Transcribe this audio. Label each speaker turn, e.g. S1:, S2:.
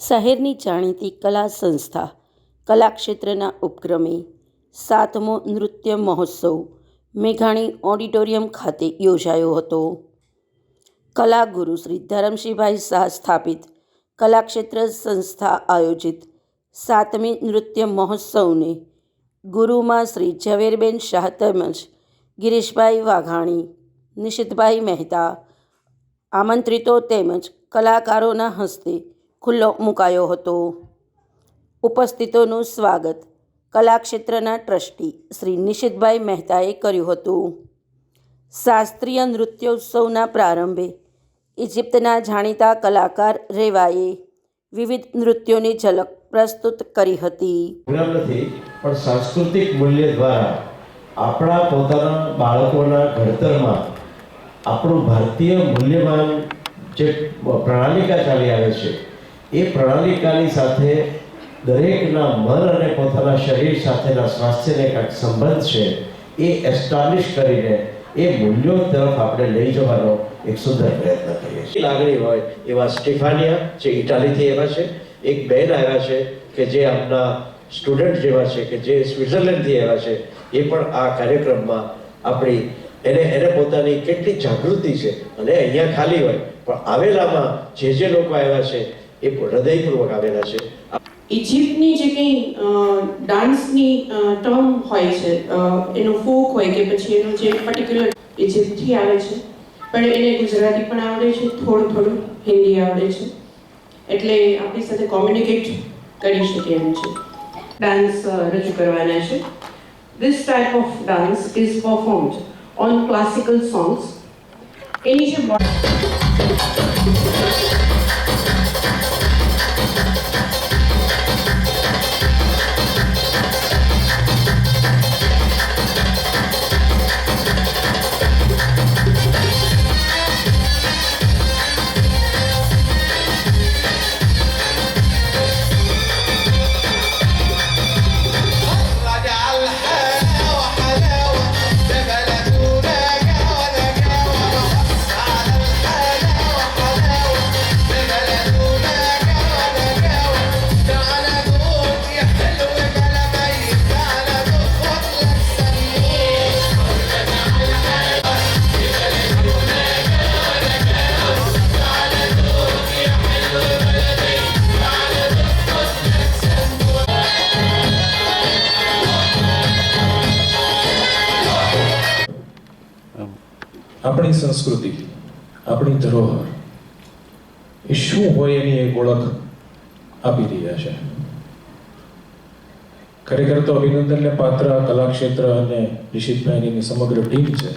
S1: શહેરની જાણીતી કલા સંસ્થા કલાક્ષેત્રના ઉપક્રમે 7મો નૃત્ય મહોત્સવ મેઘાણી ઓડિટોરિયમ ખાતે યોજાયો હતો. કલાગુરુ શ્રી ધરમશીભાઈ શાહ સ્થાપિત કલાક્ષેત્ર સંસ્થા આયોજિત 7મી નૃત્ય મહોત્સવને ગુરુમાં શ્રી ઝવેરબેન શાહ તેમજ ગિરીશભાઈ વાઘાણી, નિશિતભાઈ મહેતા આમંત્રિતો તેમજ કલાકારોના હસ્તે ખુલ્લો મુકાયો હતો. ઉપસ્થિતોનું સ્વાગત કલાક્ષેત્રના ટ્રસ્ટી શ્રી નિશિતભાઈ મહેતાએ કર્યું હતું. શાસ્ત્રીય નૃત્યોત્સવના પ્રારંભે ઇજિપ્તના જાણીતા કલાકાર રેવાએ વિવિધ નૃત્યોની ઝલક પ્રસ્તુત કરી હતી.
S2: નથી પણ સાંસ્કૃતિક મૂલ્ય દ્વારા આપણા પોતાના બાળકોના ઘડતરમાં આપણું ભારતીય મૂલ્યવાન જે પ્રણાલિકા ચાલી આવે છે એ પ્રણાલિકાની સાથે દરેકના મન અને પોતાના શરીર સાથેના સ્વાસ્થ્યને કાંઈક સંબંધ છે એ એસ્ટાબ્લિશ કરીને એ મૂલ્યો તરફ આપણે લઈ જવાનો એક સુંદર પ્રયત્ન કરીએ છીએ. લાગણી હોય એવા સ્ટીફાનિયા જે ઇટાલીથી આવ્યા છે, એક બેન આવ્યા છે કે જે આપણા સ્ટુડન્ટ જેવા છે કે જે સ્વિટ્ઝરલેન્ડથી આવ્યા છે, એ પણ આ કાર્યક્રમમાં આપણી એને પોતાની કેટલી જાગૃતિ છે અને અહીંયા ખાલી હોય પણ આવેલામાં જે લોકો આવ્યા છે એ હૃદયપૂર્વક આવેલા છે.
S3: ઇજિપ્તની જે કંઈ ડાન્સની ટર્મ હોય છે, એનો ફોક હોય કે પછી એનું જે પર્ટિક્યુલર ઇજિપ્તથી આવે છે, પણ એને ગુજરાતી પણ આવડે છે, થોડું હિન્દી આવડે છે, એટલે આપણી સાથે કોમ્યુનિકેટ કરી શકે એમ છે. ડાન્સ રજૂ કરવાના છે. This type of dance is performed on classical songs. એની જે
S4: આપણી સંસ્કૃતિ, આપણી ધરોહર એ શું હોય એની એક ઓળખ આપી રહ્યા છે. ખરેખર તો અભિનંદનને પાત્ર કલાક્ષેત્ર અને નિશિતભાઈની સમગ્ર ટીમ છે.